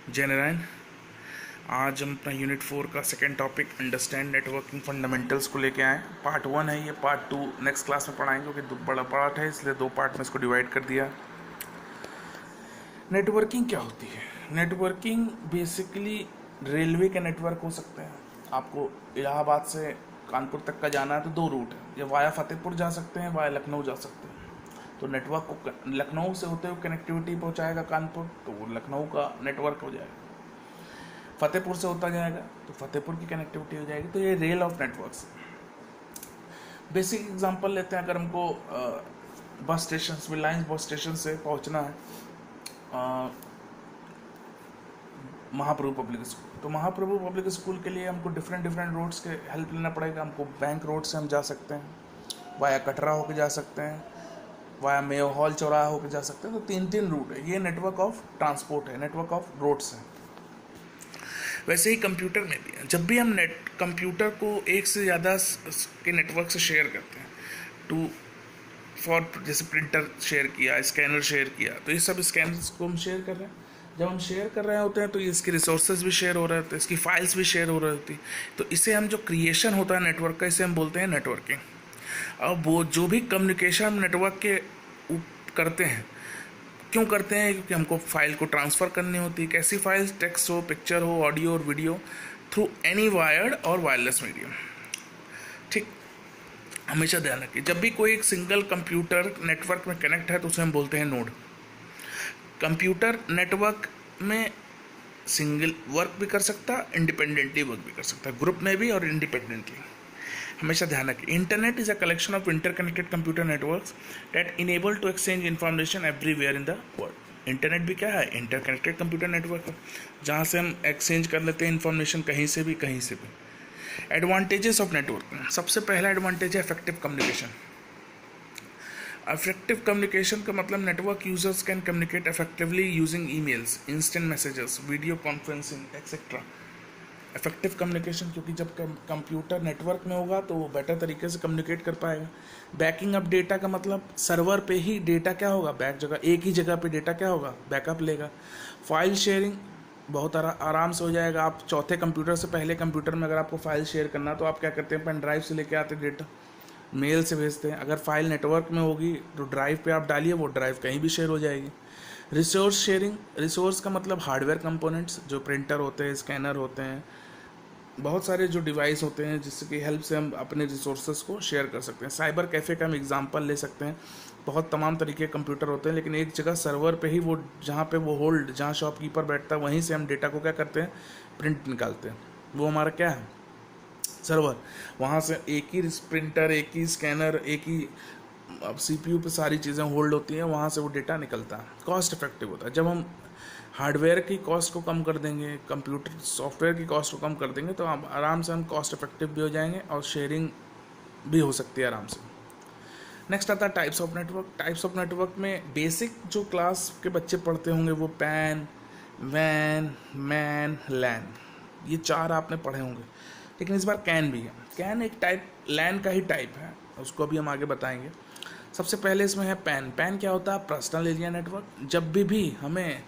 जय नारायण। आज हम अपना यूनिट 4 का second topic understand networking fundamentals को लेके आए। पार्ट 1 है ये, पार्ट 2 नेक्स्ट क्लास में पढ़ाएंगे क्योंकि बड़ा पार्ट है, इसलिए 2 पार्ट में इसको डिवाइड कर दिया। नेटवर्किंग क्या होती है? नेटवर्किंग बेसिकली रेलवे के नेटवर्क हो सकते हैं। आपको इलाहाबाद से कानपुर तक का जाना है तो 2 रूट है, या वाया फतेहपुर जा सकते हैं, वाया लखनऊ जा सकते हैं। तो नेटवर्क को लखनऊ से होते हुए कनेक्टिविटी पहुंचाएगा कानपुर, तो वो लखनऊ का नेटवर्क हो जाएगा। फतेहपुर से होता जाएगा तो फतेहपुर की कनेक्टिविटी हो जाएगी। तो ये rail of networks. Basic example लेते हैं। अगर हमको bus station, Reliance bus station से पहुंचना है महाप्रभु पब्लिक स्कूल, तो महाप्रभु पब्लिक स्कूल के लिए हमको डिफरेंट रोड्स के हेल्प लेना पड़ेगा। हमको बैंक रोड से हम जा सकते हैं, वाया कटरा होकर जा सकते हैं, वाया मेयो हॉल चौराहा होकर जा सकते हैं। तो 3 रूट है। ये नेटवर्क ऑफ ट्रांसपोर्ट है, नेटवर्क ऑफ रोड्स है। वैसे ही कंप्यूटर में भी है। जब भी हम कंप्यूटर को एक से ज़्यादा के नेटवर्क से शेयर करते हैं, जैसे प्रिंटर शेयर किया, स्कैनर शेयर किया, तो ये सब स्कैनर्स को हम शेयर कर रहे हैं। जब हम शेयर कर रहे होते हैं तो इसके रिसोर्सेज भी शेयर हो रहे होते हैं, इसकी फाइल्स भी शेयर हो रही होती है। तो इसे हम जो क्रिएशन होता है नेटवर्क का, इसे हम बोलते हैं नेटवर्किंग। अब वो जो भी कम्युनिकेशन हम नेटवर्क के करते हैं, क्यों करते हैं? क्योंकि हमको फाइल को ट्रांसफ़र करनी होती है। कैसी फाइल्स? टेक्स्ट हो, पिक्चर हो, ऑडियो और वीडियो, थ्रू एनी वायर्ड और वायरलेस मीडियम। ठीक, हमेशा ध्यान रखिए, जब भी कोई एक सिंगल कंप्यूटर नेटवर्क में कनेक्ट है तो उसे हम बोलते हैं नोड। कंप्यूटर नेटवर्क में सिंगल वर्क भी कर सकता, इंडिपेंडेंटली वर्क भी कर सकता, ग्रुप में भी और इंडिपेंडेंटली। हमेशा ध्यान रखें, internet is a collection of interconnected computer networks that enable to exchange information everywhere in the world. Internet भी क्या है? इंटरकनेक्टेड कंप्यूटर नेटवर्क है, जहाँ से हम एक्सचेंज कर लेते हैं इन्फॉर्मेशन कहीं से भी। Advantages of networking. सबसे पहला एडवांटेज है इफेक्टिव कम्युनिकेशन। इफेक्टिव कम्युनिकेशन का मतलब network users can communicate effectively using emails, instant messages, video conferencing etcetera. Effective communication, क्योंकि जब कंप्यूटर नेटवर्क में होगा तो वो बेटर तरीके से कम्युनिकेट कर पाएगा। बैकिंग अप डेटा का मतलब सर्वर पे ही डेटा क्या होगा, एक ही जगह पे डेटा क्या होगा, बैकअप लेगा। फाइल शेयरिंग बहुत आराम से हो जाएगा। आप चौथे कंप्यूटर से पहले कंप्यूटर में अगर आपको फाइल शेयर करना, तो आप क्या करते हैं? पेन ड्राइव से लेके आते डेटा, मेल से भेजते हैं। अगर फाइल नेटवर्क में होगी तो ड्राइव पे आप डालिए, वो ड्राइव कहीं भी शेयर हो जाएगी। रिसोर्स शेयरिंग, रिसोर्स का मतलब हार्डवेयर कंपोनेंट्स, जो प्रिंटर होते हैं, स्कैनर होते हैं, बहुत सारे जो डिवाइस होते हैं जिसकी हेल्प से हम अपने रिसोर्सेज को शेयर कर सकते हैं। साइबर कैफ़े का हम एग्जांपल ले सकते हैं। बहुत तमाम तरीके के कंप्यूटर होते हैं, लेकिन एक जगह सर्वर पे ही वो जहाँ शॉपकीपर बैठता है, वहीं से हम डेटा को क्या करते हैं? प्रिंट निकालते हैं। वो हमारा क्या है? सर्वर। वहाँ से एक ही प्रिंटर, एक ही स्कैनर, एक ही CPU पे सारी चीज़ें होल्ड होती हैं, वहाँ से वो डेटा निकलता है। कॉस्ट इफेक्टिव होता है। जब हम हार्डवेयर की कॉस्ट को कम कर देंगे, कंप्यूटर सॉफ्टवेयर की कॉस्ट को कम कर देंगे, तो हम आराम से कॉस्ट इफेक्टिव भी हो जाएंगे और शेयरिंग भी हो सकती है आराम से। नेक्स्ट आता है types of network. Types of network में बेसिक जो क्लास के बच्चे पढ़ते होंगे वो पैन, वैन, मैन, लैन, ये 4 आपने पढ़े होंगे। लेकिन इस बार कैन भी है। कैन एक टाइप लैन का ही टाइप है, उसको अभी हम आगे बताएंगे। सबसे पहले इसमें है पैन। पैन क्या होता है? Personal area network. जब भी हमें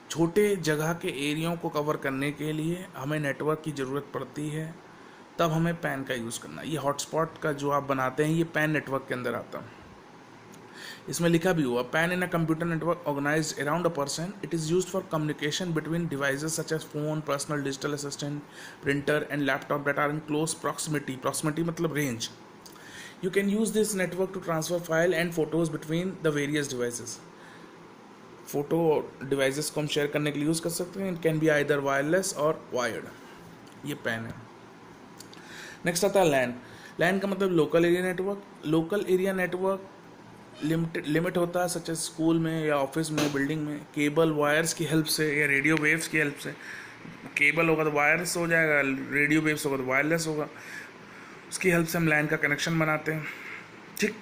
छोटे जगह के एरियाओं को कवर करने के लिए हमें नेटवर्क की ज़रूरत पड़ती है, तब हमें पैन का यूज़ करना है। ये हॉटस्पॉट का जो आप बनाते हैं, ये पैन नेटवर्क के अंदर आता है। इसमें लिखा भी हुआ, PAN in a computer network organised around a person, it is used for communication between devices such as phone, personal digital assistant, printer and laptop that are in close proximity. Proximity मतलब range. You can use this network to transfer file and photos between the various devices. Photo devices को हम share करने के लिए use कर सकते हैं। It can be either wireless और वायर्ड। ये पैन है। नेक्स्ट आता है लैन। लैन का मतलब local area network. Local area network limit होता है, सच स्कूल में या ऑफिस में, बिल्डिंग में, केबल वायर्स की हेल्प से या रेडियो वेव्स की हेल्प से। केबल होगा तो वायरलेस हो जाएगा, रेडियो वेव्स होगा तो वायरलेस होगा, उसकी हेल्प से हम लैन का कनेक्शन बनाते हैं। ठीक,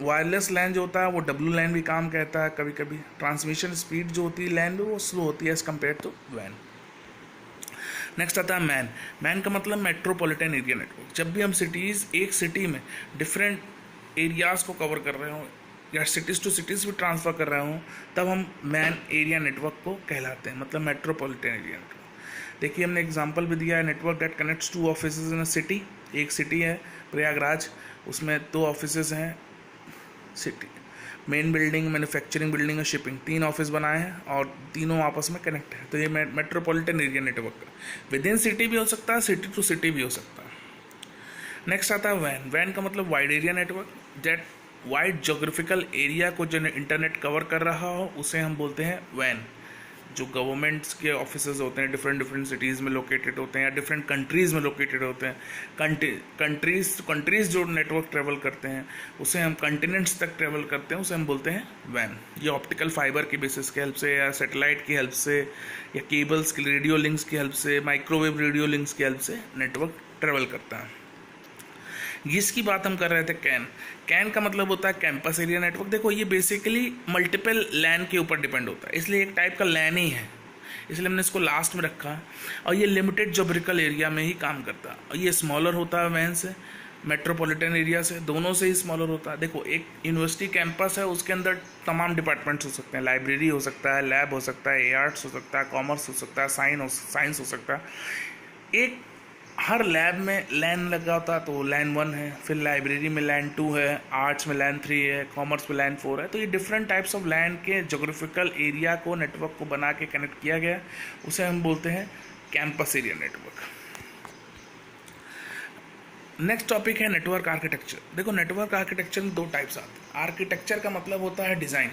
वायरलेस लैन जो होता है वो डब्ल्यू लैन भी काम कहता है कभी कभी। ट्रांसमिशन स्पीड जो होती है लैन में, वो स्लो होती है एज़ कम्पेयर टू वैन। नेक्स्ट आता है मैन। मैन का मतलब मेट्रोपॉलिटन एरिया नेटवर्क। जब भी हम एक सिटी में डिफरेंट एरियाज़ को कवर कर रहे हो, या सिटीज़ टू सिटीज़ भी ट्रांसफ़र कर रहा हूँ, तब हम मैन एरिया नेटवर्क को कहलाते हैं, मतलब मेट्रोपॉलिटन एरिया नेटवर्क। देखिए हमने एग्जांपल भी दिया है, network that connects two offices in a city. एक सिटी है प्रयागराज, उसमें 2 ऑफिसेज हैं, city main building, manufacturing building और शिपिंग, 3 ऑफिस बनाए हैं और तीनों आपस में कनेक्ट है, तो ये मेट्रोपॉलिटन एरिया नेटवर्क का विद इन सिटी भी हो सकता है, सिटी टू सिटी भी हो सकता है। नेक्स्ट आता है वैन। वैन का मतलब wide area network, that wide geographical area को जो इंटरनेट कवर कर रहा हो उसे हम बोलते हैं वैन। जो गवर्नमेंट्स के ऑफिसेज होते हैं डिफरेंट सिटीज़ में लोकेटेड होते हैं या डिफरेंट कंट्रीज़ में लोकेटेड होते हैं, कंट्रीज़ जो नेटवर्क ट्रेवल करते हैं उसे हम कंटिनेंट्स तक ट्रेवल करते हैं, उसे हम बोलते हैं वैन। ये ऑप्टिकल फाइबर की बेसिस की हेल्प से या सैटेलाइट की हेल्प से या केबल्स की रेडियो लिंक्स की हेल्प से, माइक्रोवेव रेडियो लिंक्स की हेल्प से नेटवर्क ट्रेवल करता है। जिसकी बात हम कर रहे थे कैन। कैन का मतलब होता है कैंपस एरिया नेटवर्क। देखो ये बेसिकली मल्टीपल लैन के ऊपर डिपेंड होता है, इसलिए एक टाइप का लैन ही है, इसलिए हमने इसको लास्ट में रखा है। और ये लिमिटेड जोग्राफिकल एरिया में ही काम करता है और ये स्मॉलर होता है वैन से, मेट्रोपॉलिटन एरिया से, दोनों से ही स्मॉलर होता है। देखो एक यूनिवर्सिटी कैंपस है, उसके अंदर तमाम डिपार्टमेंट्स हो सकते हैं, लाइब्रेरी हो सकता है, लैब हो सकता है, आर्ट्स हो सकता है, कॉमर्स हो सकता है, साइंस हो सकता है। एक हर लैब में लैन लगा होता है, तो लैन 1 है, फिर लाइब्रेरी में लैन 2 है, आर्ट्स में लैन 3 है, कॉमर्स में लैन 4 है। तो ये डिफरेंट टाइप्स ऑफ लैन के जोग्राफिकल एरिया को नेटवर्क को बना के कनेक्ट किया गया, उसे हम बोलते हैं campus area network. Next topic है नेटवर्क आर्किटेक्चर। देखो नेटवर्क आर्किटेक्चर में 2 टाइप्स आते हैं। आर्किटेक्चर का मतलब होता है डिज़ाइन,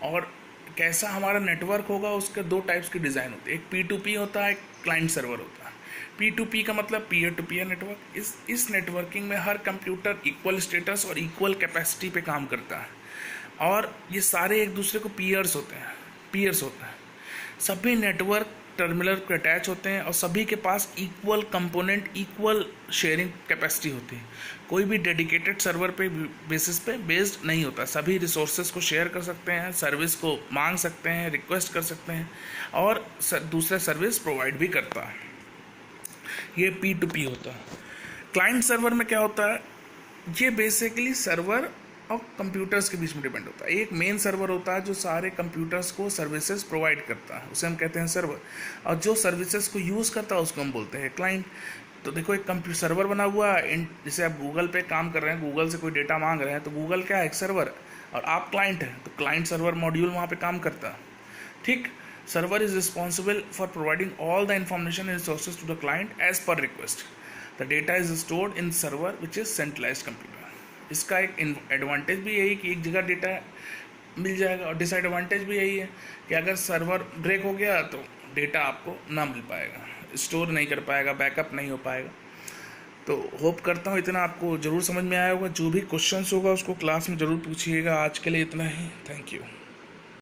और कैसा हमारा नेटवर्क होगा उसके 2 टाइप्स की डिज़ाइन होती है, एक P2P होता है, एक क्लाइंट सर्वर होता है। P2P का मतलब पीयर टू पीयर नेटवर्क। इस नेटवर्किंग में हर कंप्यूटर इक्वल स्टेटस और इक्वल कैपेसिटी पे काम करता है, और ये सारे एक दूसरे को पीयर्स होते हैं। सभी नेटवर्क टर्मिनल पे अटैच होते हैं और सभी के पास equal component, equal sharing capacity होती है। कोई भी डेडिकेटेड सर्वर पे बेसिस पे बेस्ड नहीं होता, सभी रिसोर्सेज को शेयर कर सकते हैं, सर्विस को मांग सकते हैं, रिक्वेस्ट कर सकते हैं और दूसरा सर्विस प्रोवाइड भी करता है। ये P2P होता है। क्लाइंट सर्वर में क्या होता है, ये बेसिकली सर्वर और कंप्यूटर्स के बीच में डिपेंड होता है। एक मेन सर्वर होता है जो सारे कंप्यूटर्स को सर्विसेज प्रोवाइड करता है, उसे हम कहते हैं सर्वर, और जो सर्विसेज को यूज़ करता है उसको हम बोलते हैं क्लाइंट। तो देखो एक कंप्यूटर सर्वर बना हुआ है, जैसे आप गूगल पे काम कर रहे हैं, गूगल से कोई डेटा मांग रहे हैं, तो गूगल क्या है, एक सर्वर, और आप क्लाइंट हैं, तो क्लाइंट सर्वर मॉड्यूल वहाँ पर काम करता है। ठीक, server is responsible for providing all the information and resources to the client as per request. The data is stored in server which is centralized computer. इसका एक एडवांटेज भी यही कि एक जगह डेटा मिल जाएगा, और डिसएडवांटेज भी यही है कि अगर सर्वर ब्रेक हो गया तो डेटा आपको ना मिल पाएगा, स्टोर नहीं कर पाएगा, बैकअप नहीं हो पाएगा। तो होप करता हूँ इतना आपको ज़रूर समझ में आया होगा। जो भी क्वेश्चंस होगा उसको क्लास में ज़रूर पूछिएगा। आज के लिए इतना ही, थैंक यू।